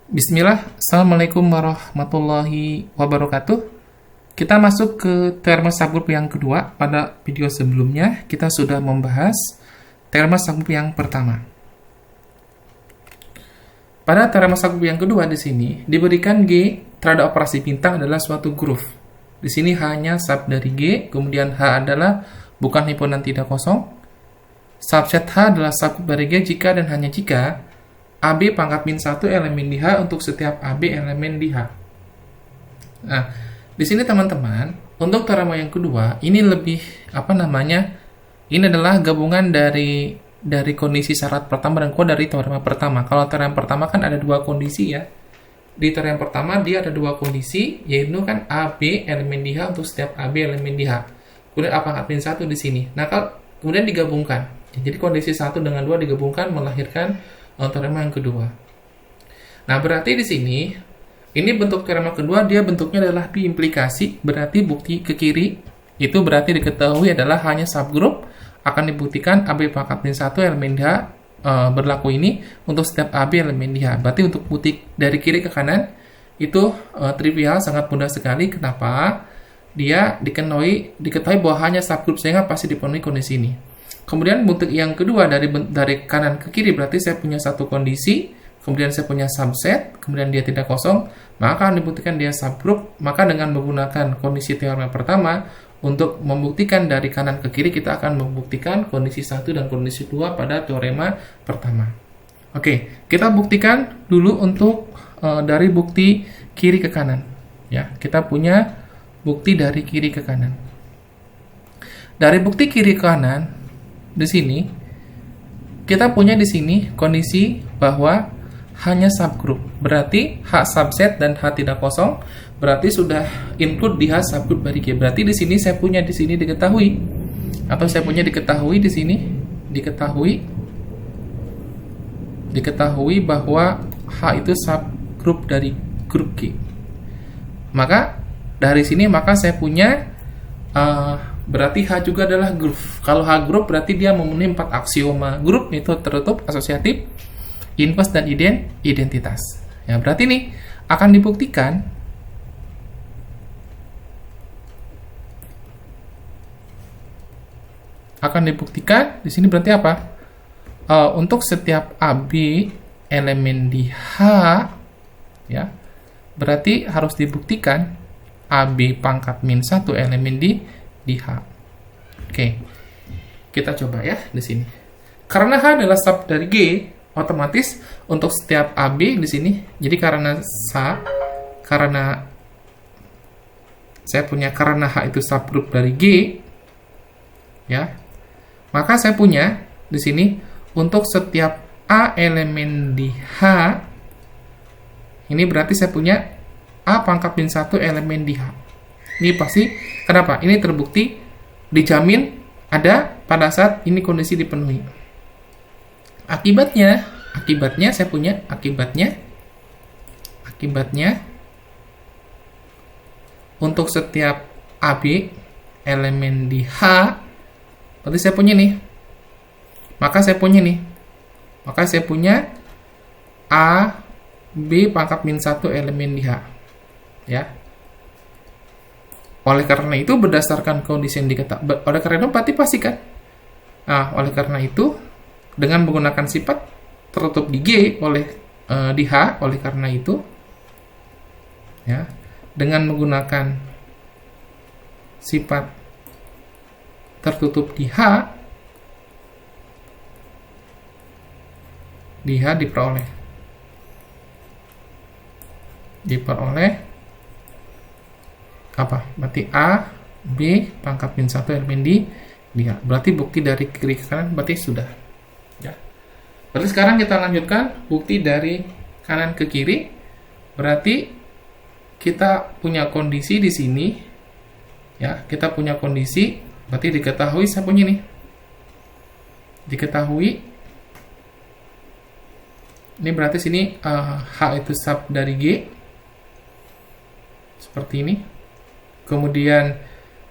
Bismillah, Assalamualaikum warahmatullahi wabarakatuh. Kita masuk ke terma subgroup yang kedua. Pada video sebelumnya, kita sudah membahas terma subgroup yang pertama. Pada terma subgroup yang kedua di sini, diberikan G terhadap operasi bintang adalah suatu groove. Di sini hanya sub dari G, kemudian H adalah bukan himpunan tidak kosong. Subset H adalah subgroup dari G jika dan hanya jika AB pangkat min 1 elemen di H untuk setiap AB elemen di H. Nah, di sini teman-teman, untuk teorema yang kedua, ini lebih ini adalah gabungan dari kondisi syarat pertama dan kedua dari teorema pertama. Kalau teorema pertama kan ada dua kondisi ya. Di teorema pertama dia ada dua kondisi, yaitu kan AB elemen di H untuk setiap AB elemen di H. Kemudian A pangkat min 1 di sini. Nah, kemudian digabungkan. Jadi kondisi 1 dengan 2 digabungkan melahirkan teorema yang kedua. Nah, berarti di sini ini bentuk teorema kedua, dia bentuknya adalah biimplikasi, berarti bukti ke kiri itu berarti diketahui adalah hanya subgroup, akan dibuktikan AB pangkat min 1 elemen di H berlaku ini untuk setiap AB elemen di H. Berarti untuk bukti dari kiri ke kanan itu trivial, sangat mudah sekali. Kenapa? Dia diketahui bahwa hanya subgroup sehingga pasti dipenuhi kondisi ini. Kemudian bentuk yang kedua dari kanan ke kiri berarti saya punya satu kondisi, kemudian saya punya subset, kemudian dia tidak kosong, maka akan dibuktikan dia subgroup. Maka dengan menggunakan kondisi teorema pertama, untuk membuktikan dari kanan ke kiri kita akan membuktikan kondisi 1 dan kondisi 2 pada teorema pertama. Oke, kita buktikan dulu untuk dari bukti kiri ke kanan. Ya, kita punya bukti dari kiri ke kanan. Dari bukti kiri ke kanan di sini kita punya di sini kondisi bahwa hanya subgroup. Berarti H subset dan H tidak kosong berarti sudah include di H subgroup dari G. Berarti di sini saya punya di sini diketahui atau saya punya diketahui di sini diketahui bahwa H itu subgroup dari grup G. Maka dari sini maka saya punya berarti H juga adalah grup. Kalau H grup berarti dia memenuhi 4 aksioma grup, itu tertutup, asosiatif, inverse, dan identitas. Ya, berarti ini akan dibuktikan di sini berarti apa? Untuk setiap AB elemen di H ya, berarti harus dibuktikan AB pangkat min 1 elemen di H. Oke. Kita coba ya di sini. Karena H adalah sub dari G, otomatis untuk setiap AB di sini, jadi karena H itu subgroup dari G ya. Maka saya punya di sini untuk setiap A elemen di H ini berarti saya punya A pangkat min 1 elemen di H. Ini pasti, kenapa? Ini terbukti, dijamin ada pada saat ini kondisi dipenuhi. Akibatnya saya punya akibatnya untuk setiap AB elemen di H, berarti saya punya nih. Maka saya punya A B pangkat min 1 elemen di H. Ya. Oleh karena itu berdasarkan kondisi yang diketahui, oleh karena itu berarti pasti kan? Nah, oleh karena itu dengan menggunakan sifat tertutup di G di H, oleh karena itu ya, dengan menggunakan sifat tertutup di H diperoleh apa? Berarti A, B, pangkat min 1 elemen di H. Berarti bukti dari kiri ke kanan berarti sudah. Ya. Berarti sekarang kita lanjutkan bukti dari kanan ke kiri. Berarti kita punya kondisi di sini. Ya, kita punya kondisi, berarti diketahui saya punya nih. Diketahui. Ini berarti sini H itu sub dari G. Seperti ini. Kemudian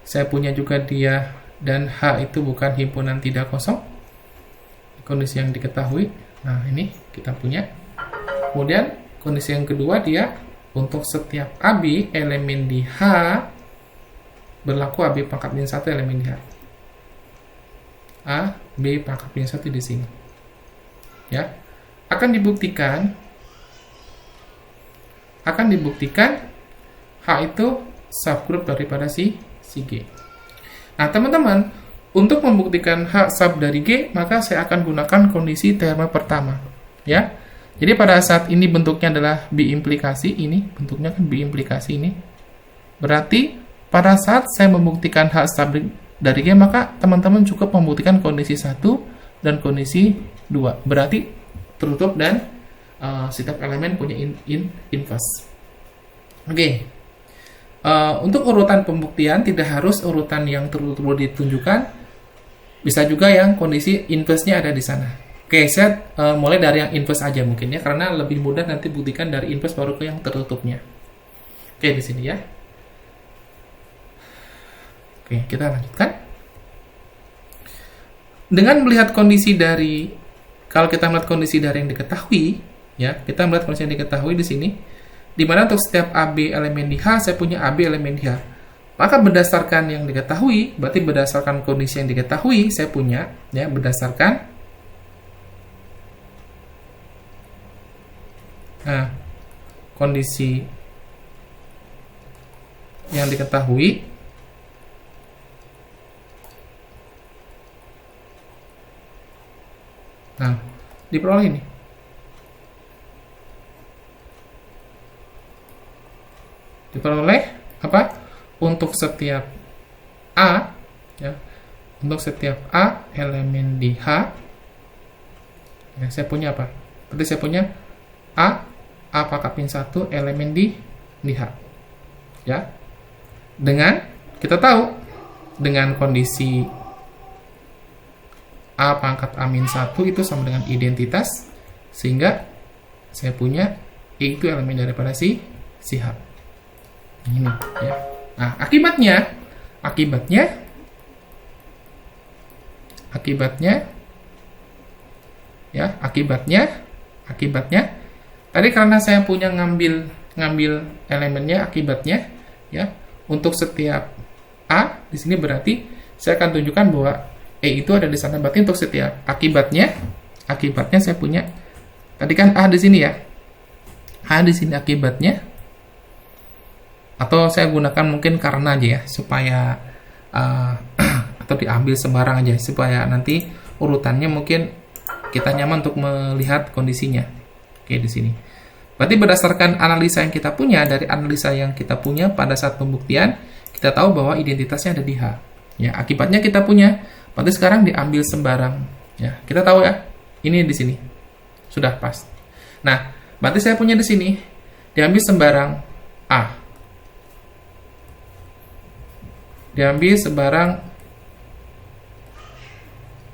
saya punya juga dia dan H itu bukan himpunan tidak kosong. Kondisi yang diketahui. Nah, ini kita punya. Kemudian Kondisi yang kedua dia untuk setiap AB elemen di H berlaku AB pangkat min 1 elemen di H. A, B pangkat min 1 di sini. Ya. Akan dibuktikan H itu subgroup daripada si G. Nah, teman-teman, untuk membuktikan H sub dari G, maka saya akan gunakan kondisi teorema pertama. Ya. Jadi pada saat ini bentuknya adalah biimplikasi, ini bentuknya kan biimplikasi ini. Berarti pada saat saya membuktikan H sub dari G, maka teman-teman cukup membuktikan kondisi 1 dan kondisi 2. Berarti tertutup dan setiap elemen punya inverse. Oke. Untuk urutan pembuktian tidak harus urutan yang tertutup ditunjukkan. Bisa juga yang kondisi inverse-nya ada di sana. Oke, saya mulai dari yang inverse aja mungkin ya, karena lebih mudah nanti buktikan dari inverse baru ke yang tertutupnya. Oke, di sini ya. Oke, kita lanjutkan. Dengan melihat kondisi dari, kalau kita melihat kondisi dari yang diketahui, ya, kita melihat kondisi yang diketahui di sini, di mana untuk setiap AB elemen di H, saya punya AB elemen di H. Maka berdasarkan yang diketahui, berarti berdasarkan kondisi yang diketahui, saya punya, ya, berdasarkan kondisi yang diketahui, diperoleh ini. Diperoleh apa? Untuk setiap A, ya, untuk setiap A elemen di H, ya, saya punya apa? Berarti saya punya A pangkat min 1 elemen di H. Ya. Dengan kita tahu dengan kondisi A pangkat A min 1 itu sama dengan identitas, sehingga saya punya E itu elemen daripada si H. Ini ya. Nah, akibatnya tadi karena saya punya ngambil elemennya, akibatnya ya, untuk setiap A di sini berarti saya akan tunjukkan bahwa E itu ada di sana. Berarti untuk setiap akibatnya saya punya, tadi kan A di sini ya, A di sini akibatnya, atau saya gunakan mungkin karena aja ya, supaya atau diambil sembarang aja supaya nanti urutannya mungkin kita nyaman untuk melihat kondisinya. Oke, di sini. Berarti berdasarkan analisa yang kita punya, dari analisa yang kita punya pada saat pembuktian, kita tahu bahwa identitasnya ada di H. Ya, akibatnya kita punya. Berarti sekarang diambil sembarang. Ya, kita tahu ya, ini di sini. Sudah pas. Nah, berarti saya punya di sini diambil sembarang A. Diambil sembarang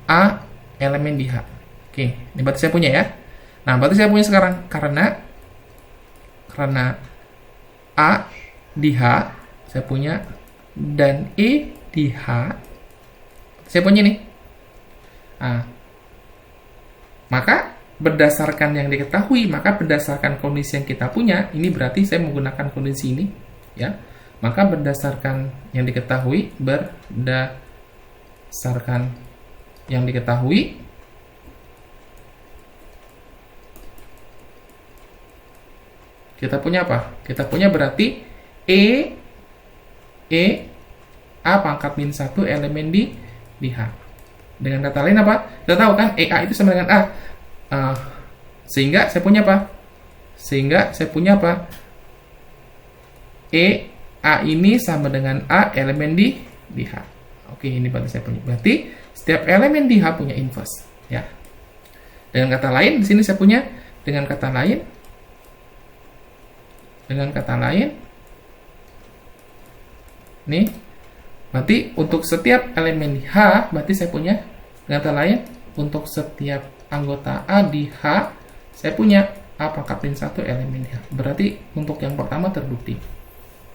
A elemen di H. Oke, ini berarti saya punya ya. Nah, berarti saya punya sekarang karena A di H saya punya dan E di H saya punya nih. Nah, maka berdasarkan yang diketahui, maka berdasarkan kondisi yang kita punya, ini berarti saya menggunakan kondisi ini ya. Maka berdasarkan yang diketahui, kita punya apa? Kita punya berarti E A pangkat min 1 elemen di H. Dengan kata lain apa? Kita tahu kan EA itu sama dengan A. Sehingga saya punya apa? A ini sama dengan A elemen di H. Oke, ini berarti saya punya. Berarti setiap elemen di H punya inverse, ya. Dengan kata lain, di sini saya punya dengan kata lain nih, berarti untuk setiap elemen di H, berarti saya punya dengan kata lain untuk setiap anggota A di H, saya punya A pangkat min 1 elemen di H. Berarti untuk yang pertama terbukti.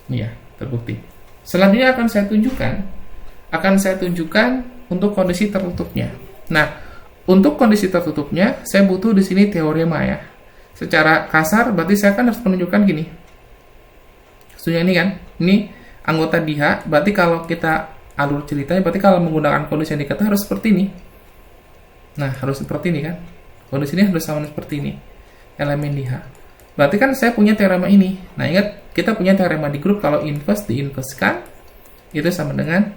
Iya, terbukti. Selanjutnya akan saya tunjukkan untuk kondisi tertutupnya. Nah, untuk kondisi tertutupnya saya butuh di sini teorema ya. secara kasar berarti saya kan harus menunjukkan gini. Maksudnya ini kan, ini anggota di H, berarti kalau kita alur ceritanya, berarti kalau menggunakan kondisi yang dikata harus seperti ini. Nah, harus seperti ini kan. Kondisi ini harus sama seperti ini. Elemen di H. Berarti kan saya punya teorema ini. Nah, ingat, kita punya teorema di grup kalau inverse diinverskan, itu sama dengan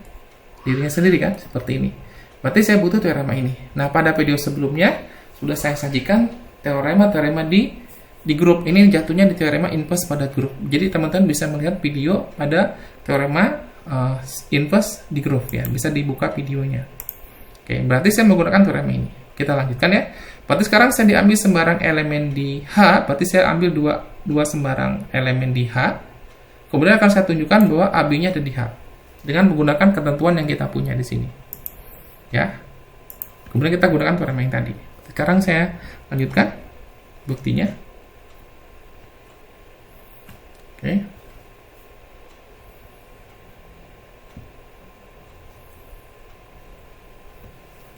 dirinya sendiri kan, seperti ini. Berarti saya butuh teorema ini. Nah, pada video sebelumnya, sudah saya sajikan teorema-teorema di grup. Ini jatuhnya di teorema inverse pada grup. Jadi, teman-teman bisa melihat video pada teorema inverse di grup ya. Bisa dibuka videonya. Oke, berarti saya menggunakan teorema ini. Kita lanjutkan ya. Berarti sekarang saya diambil sembarang elemen di H, berarti saya ambil dua sembarang elemen di H. Kemudian akan saya tunjukkan bahwa AB-nya ada di H dengan menggunakan ketentuan yang kita punya di sini. Ya. Kemudian kita gunakan teorema yang tadi. Sekarang saya lanjutkan buktinya. Oke.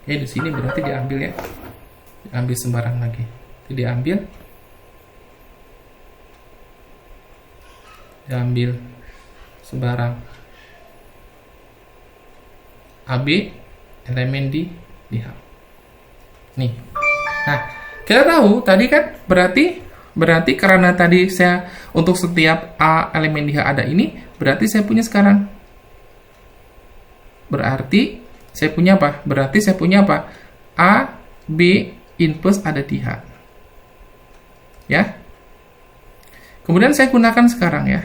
Oke, di sini berarti diambil ya. Diambil sembarang lagi. Jadi diambil sembarang AB elemen di H. Nih. Nah, kita tahu tadi kan berarti karena tadi saya untuk setiap A elemen di H ada ini, berarti saya punya sekarang. Berarti saya punya apa? Berarti saya punya apa? A, B, inverse ada di H. Ya. Kemudian saya gunakan sekarang ya.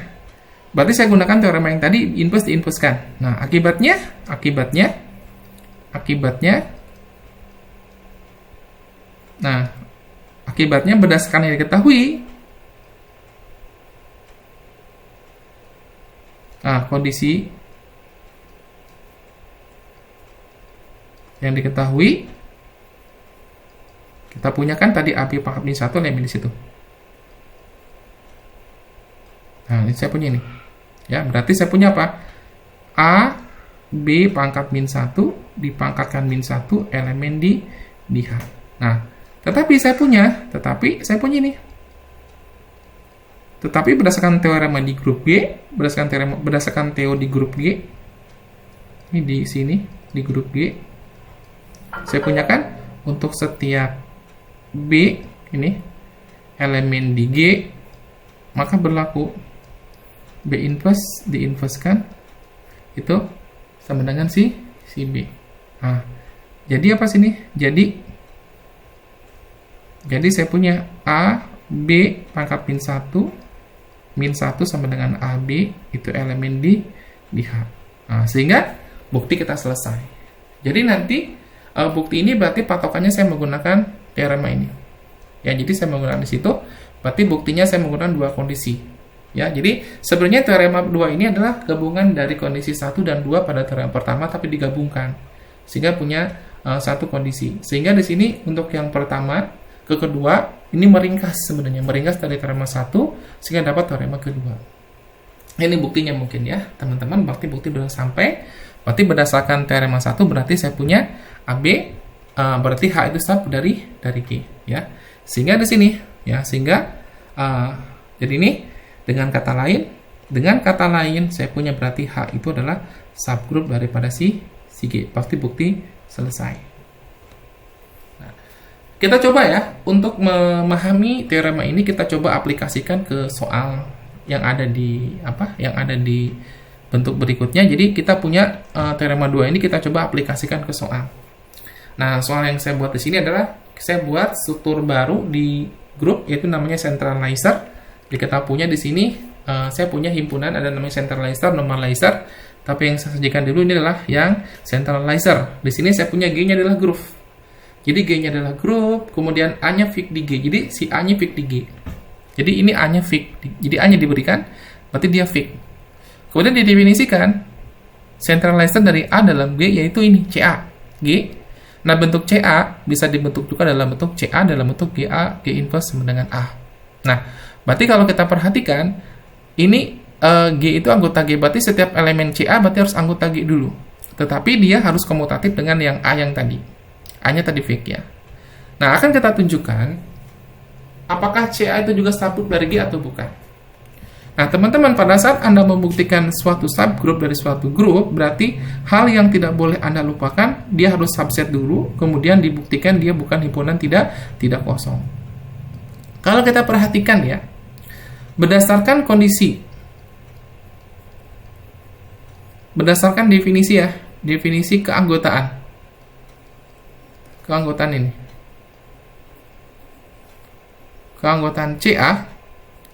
Berarti saya gunakan teorema yang tadi inverse diinverskan. Nah, akibatnya berdasarkan yang diketahui, kondisi yang diketahui kita punya kan tadi AB pangkat min 1 elemen di situ. Nah, ini saya punya ini. Ya, berarti saya punya apa? A B pangkat min 1 dipangkatkan min 1 elemen di H. Nah, tetapi saya punya ini. Tetapi berdasarkan teorema di grup G, berdasarkan teo di grup G, ini di sini di grup G, saya punya kan untuk setiap B ini elemen di G, maka berlaku B inverse diinverskan itu sama dengan si B. Nah, jadi apa sini? Jadi saya punya A, B pangkat min 1 sama dengan AB, itu elemen di H. Nah, sehingga bukti kita selesai. Jadi nanti bukti ini berarti patokannya saya menggunakan teorema ini. Ya, jadi saya menggunakan di situ, berarti buktinya saya menggunakan dua kondisi. Ya, jadi sebenarnya teorema 2 ini adalah gabungan dari kondisi 1 dan 2 pada teorema pertama tapi digabungkan. Sehingga punya satu kondisi. Sehingga di sini untuk yang pertama ke kedua, ini meringkas sebenarnya. Meringkas dari teorema 1, sehingga dapat teorema kedua. Ini buktinya mungkin ya, teman-teman. Berarti bukti sudah sampai. Berarti berdasarkan teorema 1, berarti saya punya AB, berarti H itu sub dari G. Ya. Sehingga di sini, ya, jadi ini, dengan kata lain, saya punya berarti H itu adalah subgroup daripada si G. Pasti bukti selesai. Kita coba ya, untuk memahami teorema ini kita coba aplikasikan ke soal yang ada di bentuk berikutnya. Jadi kita punya teorema 2 ini kita coba aplikasikan ke soal. Nah, soal yang saya buat di sini adalah saya buat struktur baru di grup yaitu namanya centralizer. Jadi kita punya di sini saya punya himpunan ada namanya centralizer, normalizer. Tapi yang saya sajikan dulu ini adalah yang centralizer. Di sini saya punya G-nya adalah groove. Jadi G-nya adalah grup, kemudian A-nya fix di G. Jadi si A-nya fix di G. Jadi ini A-nya fix. Jadi A-nya diberikan, berarti dia fix. Kemudian didefinisikan centralizer dari A dalam G, yaitu ini, CA. G. Nah, bentuk CA bisa dibentuk juga dalam bentuk CA dalam bentuk GA, G inverse sama dengan A. Nah, berarti kalau kita perhatikan, ini G itu anggota G, berarti setiap elemen CA berarti harus anggota G dulu. Tetapi dia harus komutatif dengan yang A yang tadi. A-nya tadi fix ya. Nah, akan kita tunjukkan apakah CA itu juga subgroup dari G atau bukan. Nah, teman-teman, pada saat Anda membuktikan suatu subgroup dari suatu grup, berarti hal yang tidak boleh Anda lupakan, dia harus subset dulu, kemudian dibuktikan dia bukan himpunan tidak kosong. Kalau kita perhatikan ya, berdasarkan kondisi, berdasarkan definisi ya, definisi keanggotaan ini. Keanggotaan CA,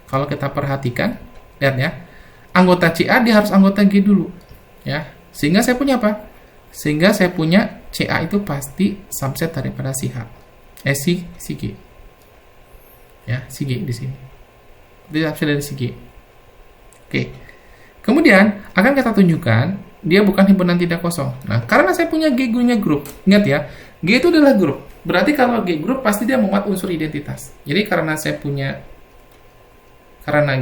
kalau kita perhatikan, lihat ya, anggota CA dia harus anggota G dulu, ya. Sehingga saya punya apa? Sehingga saya punya CA itu pasti subset daripada si H, si G, ya, si G di sini. Dia subset dari si G. Oke. Kemudian akan kita tunjukkan dia bukan himpunan tidak kosong. Nah, karena saya punya G gurunya grup, ingat ya, G itu adalah grup. Berarti kalau G grup pasti dia memuat unsur identitas. Jadi karena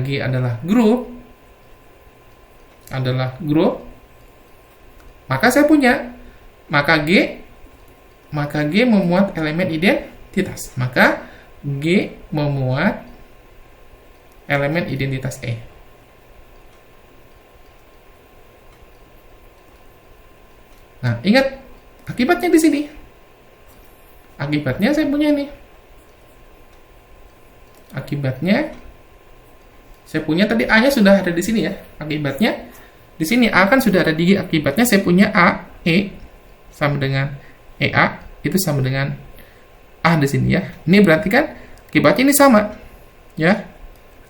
G adalah grup, maka saya punya, maka G memuat elemen identitas. Maka G memuat elemen identitas E. Nah, ingat akibatnya di sini. Akibatnya saya punya ini. Akibatnya saya punya tadi A-nya sudah ada di sini ya. Akibatnya di sini A kan sudah ada di G. Akibatnya saya punya A, E sama dengan EA itu sama dengan A di sini ya. Ini berarti kan akibatnya ini sama. Ya.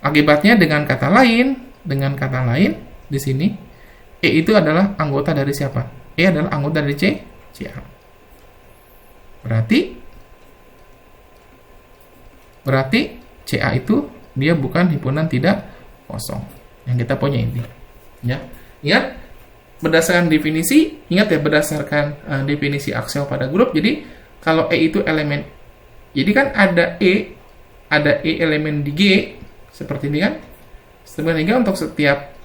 Akibatnya dengan kata lain di sini E itu adalah anggota dari siapa? E adalah anggota dari CA. Berarti CA itu dia bukan himpunan tidak kosong yang kita punya ini. Ya. Ingat berdasarkan definisi, berdasarkan definisi aksial pada grup. Jadi kalau E itu elemen, jadi kan ada E elemen di G seperti ini kan. Sebenarnya untuk setiap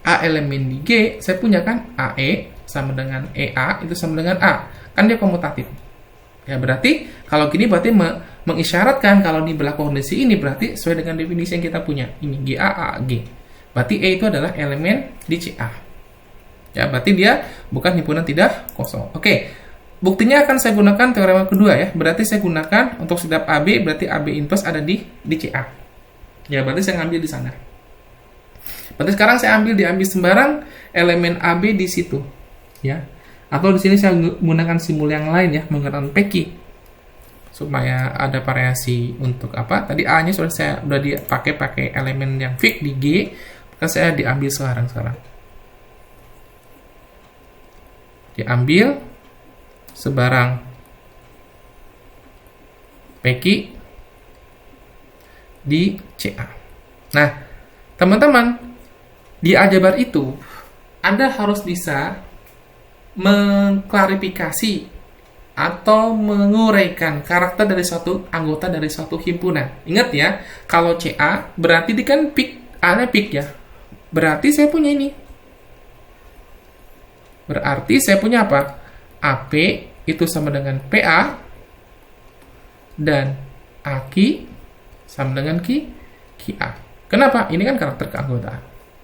A elemen di G, saya punya kan AE sama dengan EA itu sama dengan A. Kan dia komutatif. Ya, berarti kalau gini berarti mengisyaratkan kalau di berlaku kondisi ini berarti sesuai dengan definisi yang kita punya. Ini GAAG. Berarti E itu adalah elemen di CA. Ya, berarti dia bukan himpunan tidak kosong. Oke. Buktinya akan saya gunakan teorema kedua ya. Berarti saya gunakan untuk setiap AB, berarti AB inverse ada di CA. Ya, berarti saya ngambil di sana. Berarti sekarang saya diambil sembarang elemen AB di situ. Ya. Atau di sini saya menggunakan simbol yang lain ya, menggunakan PQ supaya ada variasi untuk apa? Tadi A-nya sudah dipakai elemen yang fix di G, maka saya diambil sekarang. Diambil sebarang PQ di CA. Nah, teman-teman, di aljabar itu Anda harus bisa mengklarifikasi atau menguraikan karakter dari suatu anggota dari suatu himpunan. Ingat ya, kalau CA berarti dia kan peak, A-nya peak ya. Berarti saya punya ini. Berarti saya punya apa? AP itu sama dengan PA dan AQ sama dengan QA. Kenapa? Ini kan karakter keanggotaan.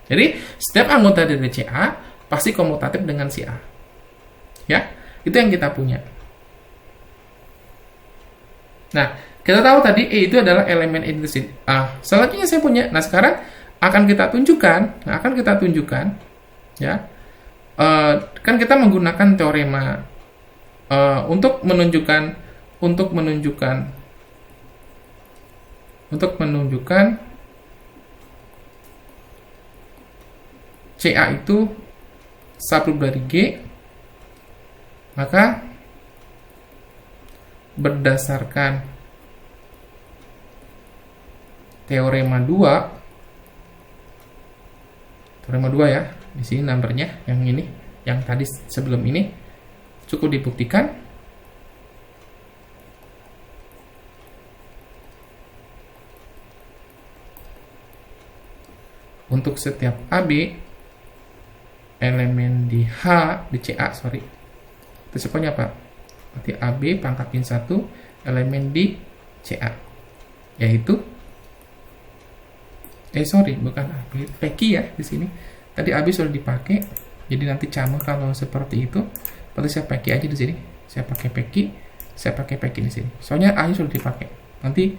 Jadi, setiap anggota dari CA pasti komutatif dengan si A. Ya, itu yang kita punya. Nah, kita tahu tadi E itu adalah elemen identitas. Selanjutnya saya punya. Nah, sekarang akan kita tunjukkan, ya. Kan kita menggunakan teorema untuk menunjukkan CA itu subgroup dari G. Maka berdasarkan teorema 2 ya, di sini numbernya yang ini, yang tadi sebelum ini cukup dibuktikan. Untuk setiap AB elemen di CA, itu semuanya apa? Berarti AB pangkat min 1 elemen di CA. yaitu bukan PQ ya di sini. Tadi AB sudah dipakai, jadi nanti sama kalau seperti itu. Berarti saya PQ aja di sini. Saya pakai PQ, saya pakai PQ di sini. Soalnya A-nya sudah dipakai. Nanti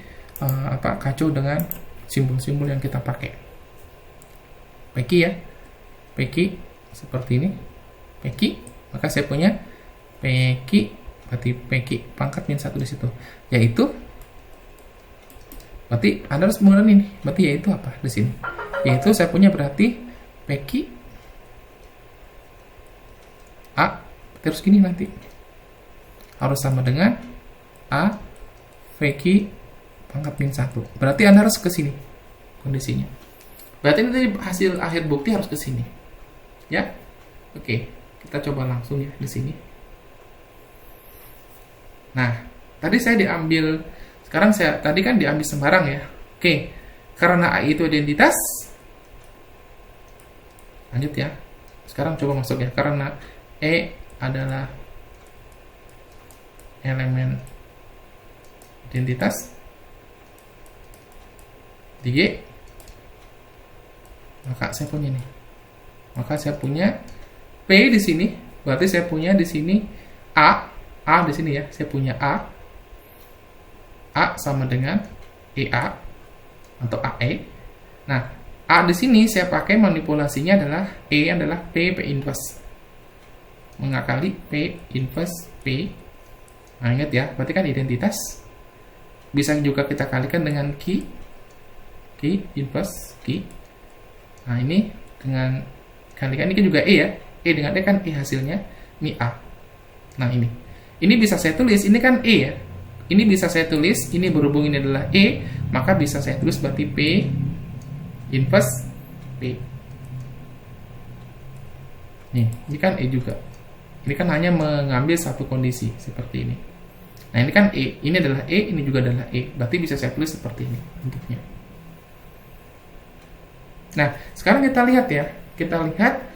kacau dengan simbol-simbol yang kita pakai. PQ ya. PQ seperti ini. PQ, maka saya punya PQ, berarti PQ pangkat min 1 di situ. Yaitu berarti Anda harus menggunakan ini. Berarti yaitu apa di sini? Yaitu saya punya berarti PQ A terus gini nanti. Harus sama dengan A PQ pangkat min 1. Berarti Anda harus ke sini kondisinya. Berarti ini tadi hasil akhir bukti harus ke sini. Ya. Oke, kita coba langsung ya di sini. Nah, tadi saya diambil, sekarang tadi kan diambil sembarang ya. Oke, karena A itu identitas, lanjut ya. Sekarang coba masuk ya, karena E adalah elemen identitas di G, maka saya punya nih. Maka saya punya P di sini, berarti saya punya di sini A di sini ya, saya punya A sama dengan EA atau AE. Nah, A di sini saya pakai manipulasinya adalah E adalah P inverse, mengakali P inverse P. Nah, ingat ya, berarti kan identitas. Bisa juga kita kalikan dengan Q inverse Q. Nah, ini dengan kalikan ini juga E ya. E dengan E kan E hasilnya, ini A. Nah, ini bisa saya tulis, ini kan E ya. Ini bisa saya tulis, ini berhubung ini adalah E, maka bisa saya tulis berarti P inverse P. Nih, ini kan E juga. Ini kan hanya mengambil satu kondisi seperti ini. Nah, ini kan E, ini adalah E, ini juga adalah E. Berarti bisa saya tulis seperti ini bentuknya. Nah, sekarang kita lihat ya. Kita lihat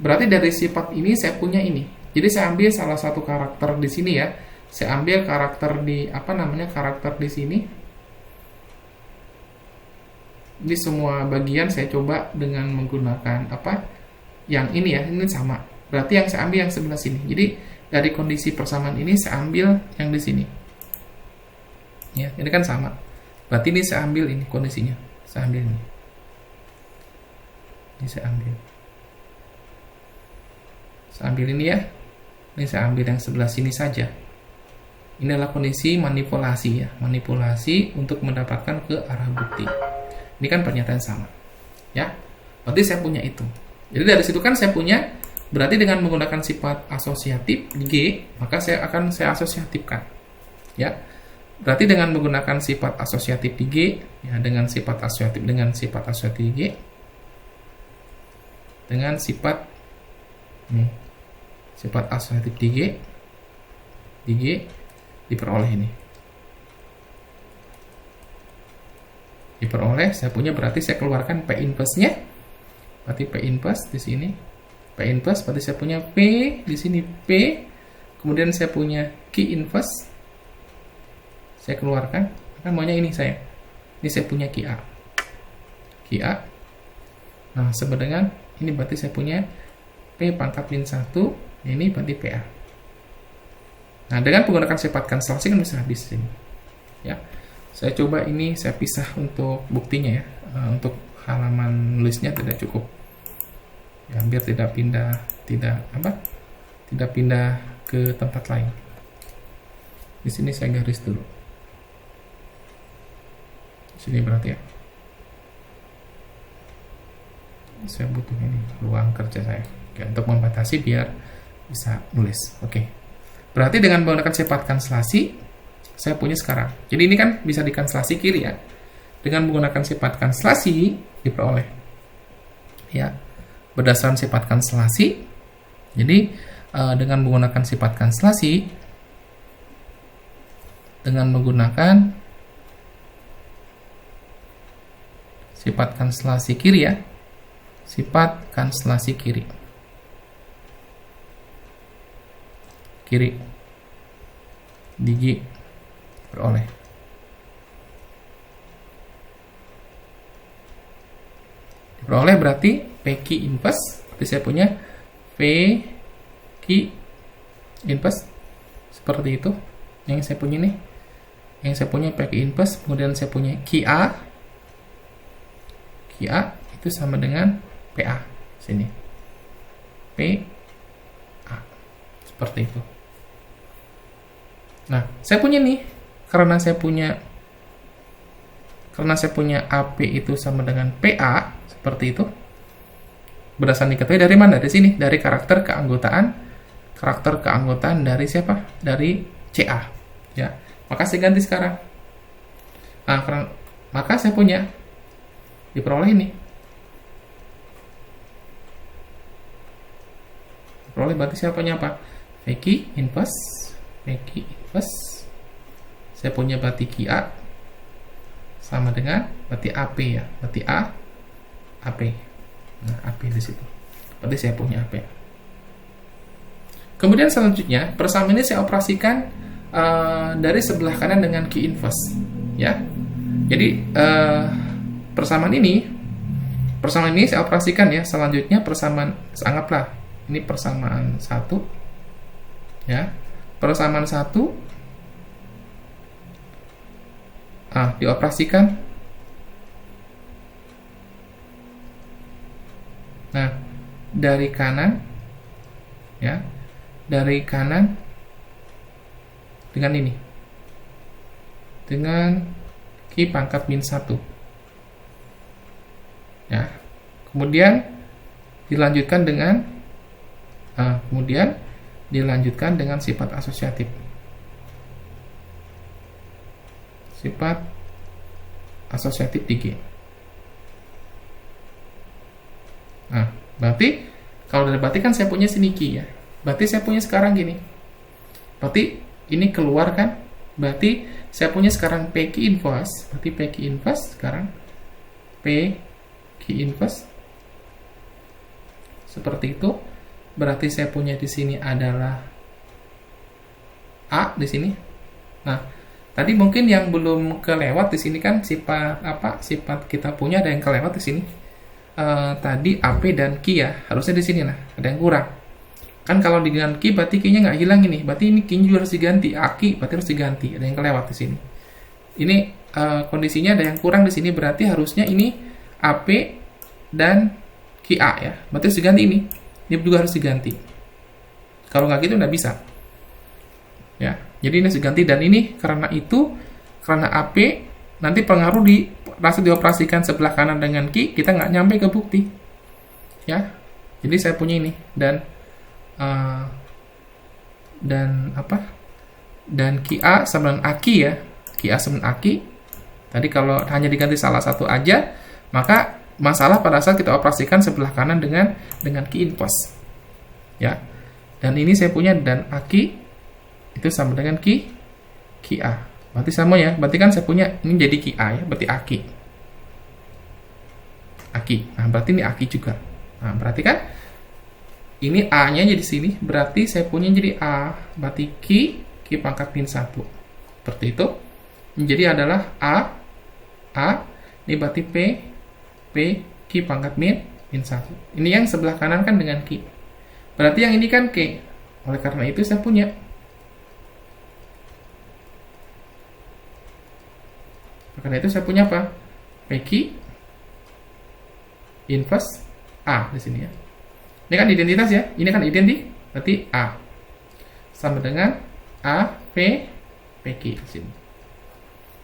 berarti dari sifat ini saya punya ini. Jadi saya ambil salah satu karakter di sini ya. Saya ambil karakter di karakter di sini. Di semua bagian saya coba dengan menggunakan yang ini ya, ini sama. Berarti yang saya ambil yang sebelah sini. Jadi dari kondisi persamaan ini saya ambil yang di sini. Ya, ini kan sama. Berarti ini saya ambil ini kondisinya. Saya ambil ini. Ini saya ambil. Saya ambil ini ya. Ini saya ambil yang sebelah sini saja. Ini adalah kondisi manipulasi ya. Manipulasi untuk mendapatkan ke arah bukti. Ini kan pernyataan sama. Ya. Berarti saya punya itu. Jadi dari situ kan saya punya, berarti dengan menggunakan sifat asosiatif di G, maka saya asosiatifkan. Ya. Berarti dengan menggunakan sifat asosiatif di G, ya, dengan sifat asosiatif di G, dengan sifat asosiatif di G diperoleh ini. Diperoleh, saya punya, berarti saya keluarkan P inverse-nya. Berarti P inverse di sini. P inverse berarti saya punya P di sini P. Kemudian saya punya Q inverse. Saya keluarkan, kan maunya ini saya. Ini saya punya QA. QA. Nah, sama dengan ini berarti saya punya P pangkat min 1, ini berarti PA. Nah, dengan menggunakan sifat cancellation kan bisa habis ini. Ya. Saya coba ini saya pisah untuk buktinya ya. Untuk halaman nulisnya tidak cukup. Ya, biar tidak pindah ke tempat lain. Di sini saya garis dulu. Sini berarti ya. Saya butuh ini ruang kerja saya. Oke, untuk membatasi biar bisa nulis. Oke. Berarti dengan menggunakan sifat kanselasi saya punya sekarang. Jadi ini kan bisa dikanselasi kiri ya. Dengan menggunakan sifat kanselasi diperoleh. Ya. Berdasarkan sifat kanselasi. Jadi dengan menggunakan sifat kanselasi, dengan menggunakan sifat kanselasi kiri ya. Sifat kanselasi kiri. Kiri. di G peroleh. Diperoleh berarti PQ inverse, berarti saya punya PQ inverse seperti itu. Yang saya punya nih, yang saya punya PQ inverse, kemudian saya punya QA itu sama dengan PA sini, PA seperti itu. Nah, saya punya nih, karena saya punya AP itu sama dengan PA seperti itu. Berdasarkan diketahui dari mana? Dari sini, dari karakter keanggotaan dari siapa? Dari CA. Ya, maka saya ganti sekarang. Nah, maka saya punya diperoleh ini. Diperoleh berarti saya punya apa? PQ inverse. Saya punya berarti QA sama dengan berarti AP ya, berarti AP. Nah, AP di situ. Berarti saya punya AP. Kemudian selanjutnya, persamaan ini saya operasikan dari sebelah kanan dengan Q inverse, ya. Jadi persamaan ini saya operasikan ya. Selanjutnya persamaan, anggaplah ini persamaan 1, ya. Persamaan 1 dioperasikan. Nah, dari kanan, ya, dari kanan dengan ini, dengan Q pangkat min 1, ya. Kemudian dilanjutkan dengan sifat asosiatif. Sifat asosiatif di G. Nah, berarti kalau berarti kan saya punya sini Q ya. Berarti saya punya sekarang gini. Berarti ini keluar kan? Berarti saya punya sekarang PQ inverse. Berarti PQ inverse sekarang PQ inverse seperti itu. Berarti saya punya di sini adalah A di sini. Nah, tadi mungkin yang belum kelewat di sini kan sifat kita punya ada yang kelewat di sini. Tadi AP dan Q ya, harusnya di sini nah, ada yang kurang. Kan kalau dengan Q berarti Q-nya nggak hilang ini. Berarti ini Q juga harus diganti. Q berarti harus diganti. Ada yang kelewat di sini. Ini kondisinya ada yang kurang di sini, berarti harusnya ini AP dan QA ya. Berarti harus diganti ini. Ini juga harus diganti. Kalau nggak gitu nggak bisa. Ya, jadi ini harus diganti, dan ini karena AP nanti pengaruh langsung dioperasikan sebelah kanan dengan Q, kita nggak nyampe ke bukti. Ya, jadi saya punya ini dan QA sama dengan AQ ya. QA sama dengan AQ. Tadi kalau hanya diganti salah satu aja, maka masalah pada saat kita operasikan sebelah kanan dengan Q inverse. Ya. Dan ini saya punya dan AQ itu sama dengan QA. Berarti sama ya. Berarti kan saya punya ini jadi QA ya, berarti AQ. Nah, berarti ini AQ juga. Nah, berarti kan ini A-nya jadi sini, berarti saya punya jadi A, berarti Q pangkat min 1. Seperti itu. Jadi adalah A, ini berarti P Q pangkat min 1. Ini yang sebelah kanan kan dengan Q. Berarti yang ini kan Q. Oleh karena itu saya punya. Karena itu saya punya apa? PQ inverse A di sini ya. Ini kan identitas ya, ini kan identik, berarti A sama dengan A P PQ di sini.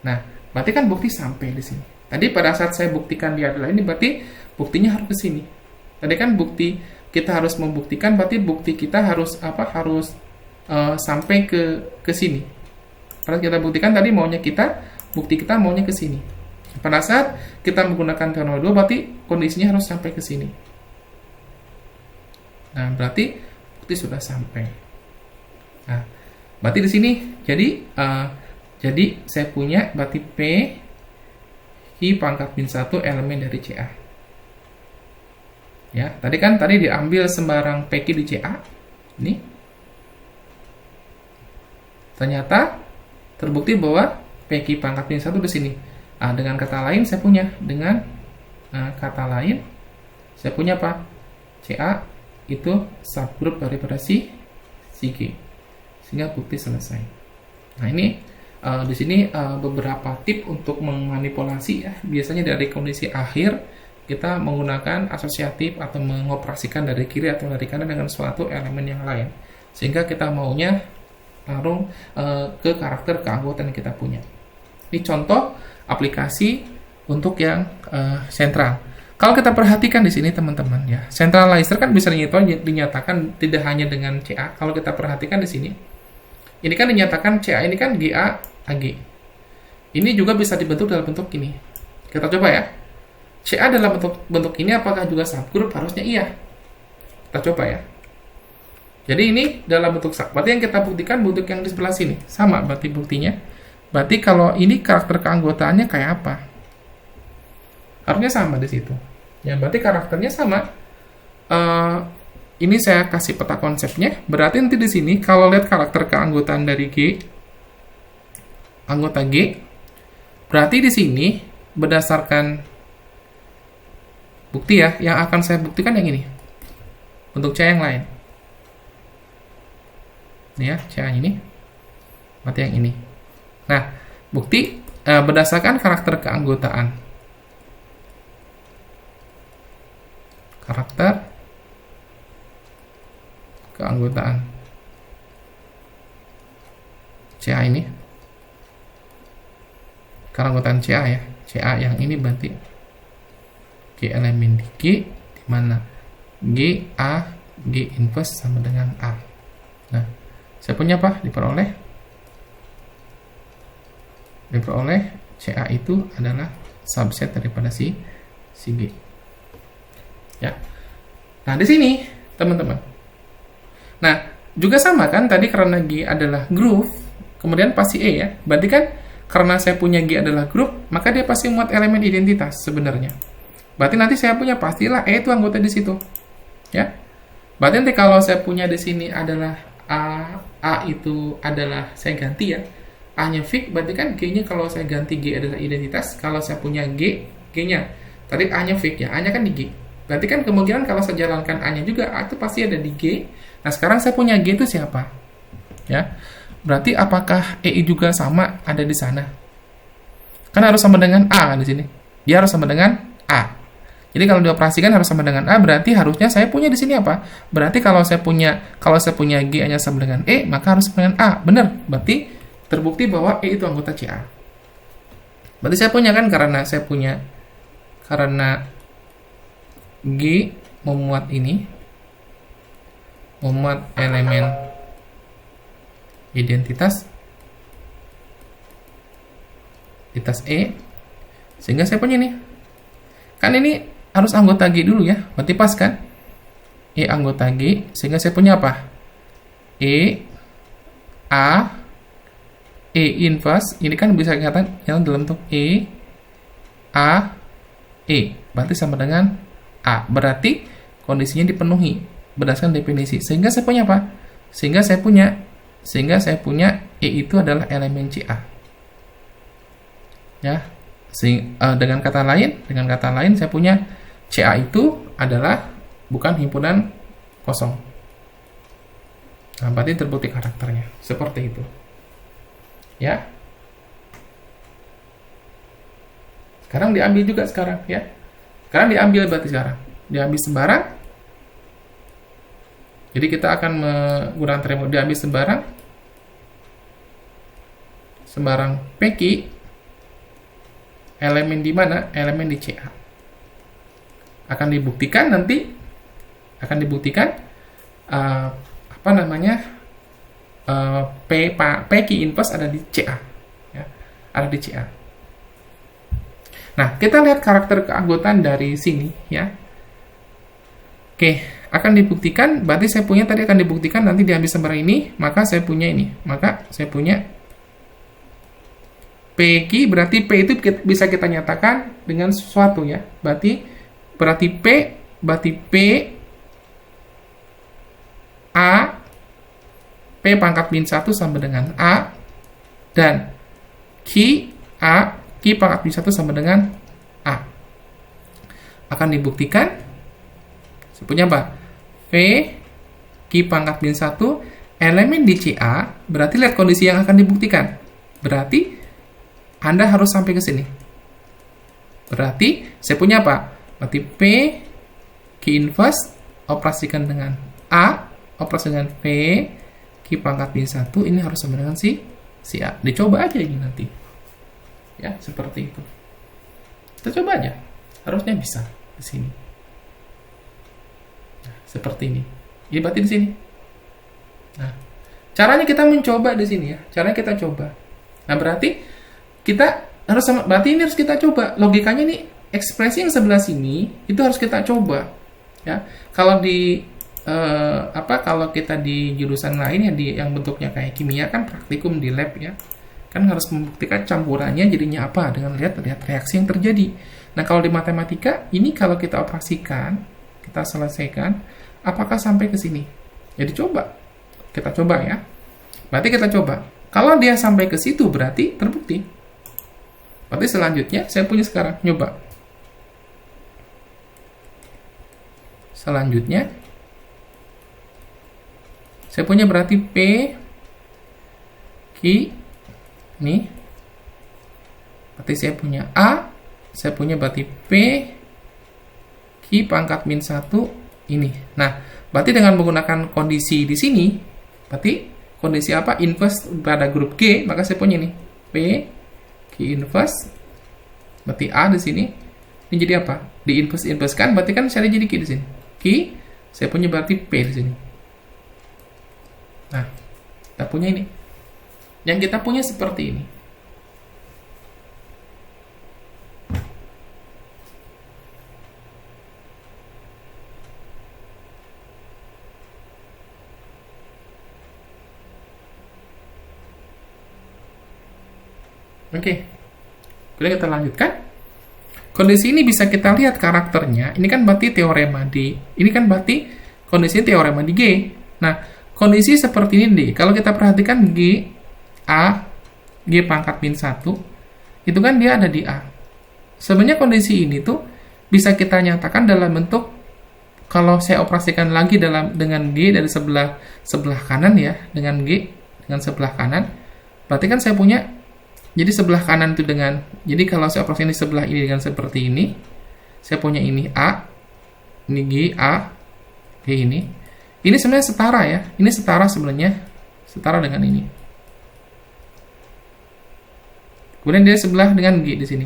Nah, berarti kan bukti sampai di sini. Tadi pada saat saya buktikan dia adalah ini, berarti buktinya harus ke sini. Tadi kan bukti kita harus membuktikan, berarti bukti kita harus harus sampai ke sini. Pada kita buktikan tadi bukti kita maunya ke sini. Pada saat kita menggunakan teori 2, berarti kondisinya harus sampai ke sini. Nah, berarti bukti sudah sampai. Nah, berarti di sini jadi saya punya berarti P Q pangkat min 1 elemen dari CA. Ya, tadi diambil sembarang PQ di CA. Ini. Ternyata Terbukti bahwa PQ pangkat min 1 di sini. Dengan kata lain saya punya apa? CA itu subgroup daripada si G. Sehingga bukti selesai. Nah, ini di sini beberapa tip untuk memanipulasi ya. Biasanya dari kondisi akhir kita menggunakan asosiatif atau mengoperasikan dari kiri atau dari kanan dengan suatu elemen yang lain. Sehingga kita maunya taruh ke karakter keanggotaan yang kita punya. Ini contoh aplikasi untuk yang sentral. Kalau kita perhatikan di sini teman-teman ya, centralizer kan bisa dinyatakan tidak hanya dengan CA. Kalau kita perhatikan di sini, ini kan dinyatakan CA ini kan GA AG. Ini juga bisa dibentuk dalam bentuk ini. Kita coba ya. CA dalam bentuk ini apakah juga subgroup? Harusnya iya. Kita coba ya. Jadi ini dalam bentuk sub. Berarti yang kita buktikan bentuk yang di sebelah sini. Sama berarti buktinya. Berarti kalau ini karakter keanggotaannya kayak apa? Harusnya sama di situ. Ya, berarti karakternya sama. Ini saya kasih peta konsepnya. Berarti nanti di sini kalau lihat karakter keanggotaan dari G, anggota G, berarti di sini berdasarkan bukti ya, yang akan saya buktikan yang ini. Untuk C yang lain. Ini ya, C ini. Berarti yang ini. Nah, bukti berdasarkan karakter keanggotaan. Karakter keanggotaan CA ini. Keanggotaan CA ya. CA yang ini berarti G elemen di G, di mana G A G inverse sama dengan A. Nah, saya punya apa? Diperoleh CA itu adalah subset daripada si G. Ya. Nah, di sini teman-teman. Nah, juga sama kan tadi karena G adalah groove, kemudian pasti E ya. Berarti kan karena saya punya G adalah groove, maka dia pasti muat elemen identitas sebenarnya. Berarti nanti saya punya pastilah E itu anggota di situ. Ya. Berarti nanti kalau saya punya di sini adalah A itu adalah saya ganti ya. A-nya fix, berarti kan G-nya kalau saya ganti G adalah identitas, kalau saya punya G, G-nya. Tadi A-nya fix ya, A-nya kan di G. Berarti kan kemungkinan kalau saya jalankan A-nya juga, A itu pasti ada di G. Nah, sekarang saya punya G itu siapa? Ya. Berarti apakah EI juga sama ada di sana? Kan harus sama dengan A kan di sini. Dia harus sama dengan A. Jadi kalau dioperasikan harus sama dengan A, berarti harusnya saya punya di sini apa? Berarti kalau saya punya G hanya sama dengan E, maka harus sama dengan A. Benar. Berarti terbukti bahwa E itu anggota CA. Berarti saya punya kan karena G memuat elemen identitas E, sehingga saya punya nih. Kan ini harus anggota G dulu ya, berarti pas kan? E anggota G, sehingga saya punya apa? E, A, E inverse, ini kan bisa dikatakan yang dalam bentuk E, A, E, berarti sama dengan A, berarti kondisinya dipenuhi berdasarkan definisi, sehingga saya punya apa? Sehingga saya punya E itu adalah elemen CA. Ya, dengan kata lain saya punya CA itu adalah bukan himpunan kosong. Nah, berarti terbukti karakternya seperti itu. Ya. Sekarang diambil juga ya. Sekarang diambil berarti diambil sembarang. Jadi kita akan menggunakan termo diambil sembarang PQ elemen di mana? Elemen di CA. Akan dibuktikan PQ inverse ada di CA. Ya, ada di CA. Nah, kita lihat karakter keanggotaan dari sini ya. Oke, akan dibuktikan, berarti saya punya tadi akan dibuktikan nanti diambil sembarang ini, maka saya punya ini. Maka saya punya PQ, berarti P itu bisa kita nyatakan dengan sesuatu ya. Berarti P A P pangkat min 1 sama dengan A Dan key A, key pangkat min 1 sama dengan A. Akan dibuktikan, saya punya apa? V, key pangkat min 1, elemen di CA, berarti lihat kondisi yang akan dibuktikan. Berarti Anda harus sampai ke sini. Berarti saya punya apa? Berarti P, key inverse, operasikan dengan A, operasi dengan V, key pangkat min 1, ini harus sama dengan si A. Dicoba aja ini nanti. Ya, seperti itu. Kita coba aja. Harusnya bisa di sini. Nah, seperti ini. Ini berarti di sini. Nah, caranya kita mencoba di sini ya. Caranya kita coba. Nah, berarti kita harus sama, berarti ini harus kita coba. Logikanya nih, ekspresi yang sebelah sini itu harus kita coba. Ya. Kalau di kalau kita di jurusan lain ya, yang bentuknya kayak kimia kan praktikum di lab ya, kan harus membuktikan campurannya jadinya apa dengan lihat reaksi yang terjadi. Nah, kalau di matematika ini kalau kita operasikan, kita selesaikan, apakah sampai ke sini? Jadi coba, kita coba ya. Berarti kita coba. Kalau dia sampai ke situ berarti terbukti. Berarti selanjutnya saya punya sekarang nyoba. Selanjutnya saya punya berarti P, Q, ini. Berarti saya punya A, saya punya berarti P, Q pangkat min 1, ini. Nah, berarti dengan menggunakan kondisi di sini, berarti kondisi apa? Inverse pada grup G, maka saya punya ini. P, Q inverse, berarti A di sini. Ini jadi apa? Di inverse kan, berarti kan saya jadi Q di sini. Q, saya punya berarti P di sini. Nah, kita punya ini. Yang kita punya seperti ini. Oke. Kemudian kita lanjutkan. Kondisi ini bisa kita lihat karakternya. Ini kan berarti teorema di. Ini kan berarti kondisi teorema di G. Nah, kondisi seperti ini deh. Kalau kita perhatikan G, A, G pangkat min 1, itu kan dia ada di A. Sebenarnya kondisi ini tuh bisa kita nyatakan dalam bentuk, kalau saya operasikan lagi dengan G dari sebelah kanan ya, dengan G, dengan sebelah kanan, berarti kan saya punya, jadi sebelah kanan itu dengan, jadi kalau saya operasikan di sebelah ini dengan seperti ini, saya punya ini A, ini G, A, G ini. Ini sebenarnya setara ya. Ini setara sebenarnya. Setara dengan ini. Kemudian dia sebelah dengan G di sini.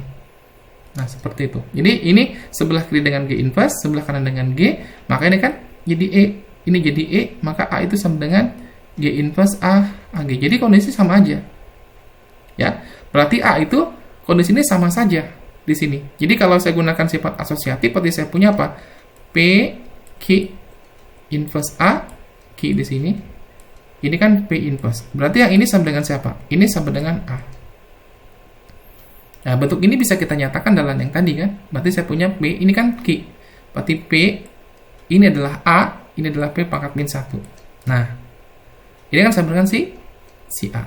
Nah, seperti itu. Jadi ini sebelah kiri dengan G inverse, sebelah kanan dengan G, maka ini kan jadi E. Ini jadi E, maka A itu sama dengan G inverse A, AG. Jadi kondisi sama aja. Ya. Berarti A itu kondisi ini sama saja di sini. Jadi kalau saya gunakan sifat asosiatif, berarti saya punya apa? P, Q inverse A, Q di sini. Ini kan P inverse. Berarti yang ini sama dengan siapa? Ini sama dengan A. Nah, bentuk ini bisa kita nyatakan dalam yang tadi kan. Berarti saya punya P, ini kan Q. Berarti P, ini adalah A, ini adalah P pangkat min 1. Nah, ini kan sama dengan si A.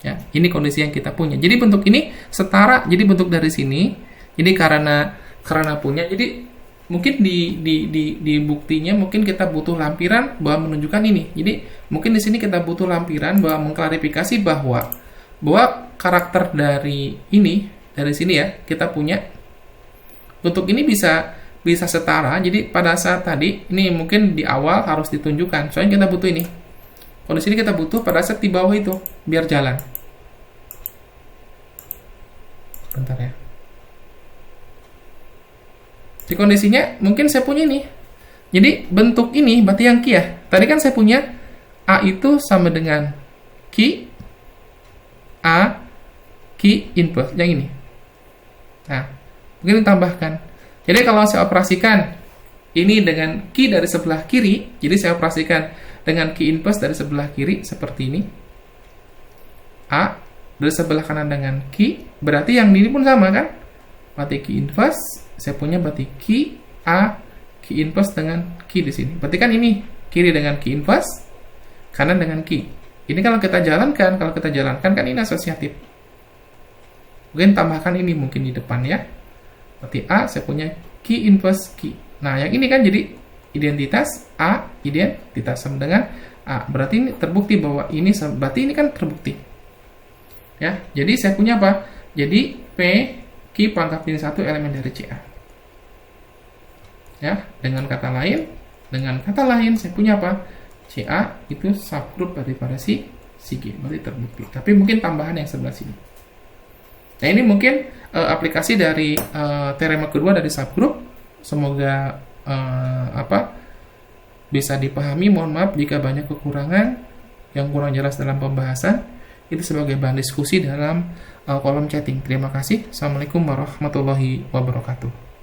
Ya, ini kondisi yang kita punya. Jadi bentuk ini setara, jadi bentuk dari sini. Jadi karena punya, jadi mungkin di buktinya mungkin kita butuh lampiran bahwa menunjukkan ini. Jadi mungkin di sini kita butuh lampiran bahwa mengklarifikasi bahwa karakter dari ini, dari sini ya, kita punya bentuk ini bisa setara. Jadi pada saat tadi ini mungkin di awal harus ditunjukkan. Soalnya kita butuh ini. Kondisi ini kita butuh pada saat di bawah itu biar jalan. Bentar ya. Di kondisinya mungkin saya punya ini. Jadi bentuk ini berarti yang Q ya. Tadi kan saya punya A itu sama dengan Q, A, Q inverse yang ini. Nah, mungkin ditambahkan. Jadi kalau saya operasikan ini dengan Q dari sebelah kiri, jadi saya operasikan dengan Q inverse dari sebelah kiri seperti ini. A dari sebelah kanan dengan Q, berarti yang ini pun sama kan? Berarti Q inverse saya punya berarti Q, A, Q inverse dengan Q di sini. Berarti kan ini kiri dengan Q inverse, kanan dengan Q. Ini kalau kita jalankan kan ini asosiatif. Mungkin tambahkan ini mungkin di depan ya. Berarti A saya punya key inverse key. Nah, yang ini kan jadi identitas A, identitas sama dengan A. Berarti ini terbukti bahwa ini, berarti ini kan terbukti. Ya, jadi saya punya apa? Jadi P key pangkat ini 1 elemen dari CA. Ya, dengan kata lain saya punya apa? CA itu subgroup daripada si G, berarti terbukti. Tapi mungkin tambahan yang sebelah sini. Nah, ini mungkin aplikasi dari teorema kedua dari subgroup. Semoga bisa dipahami. Mohon maaf jika banyak kekurangan yang kurang jelas dalam pembahasan. Itu sebagai bahan diskusi dalam kolom chatting. Terima kasih. Assalamualaikum warahmatullahi wabarakatuh.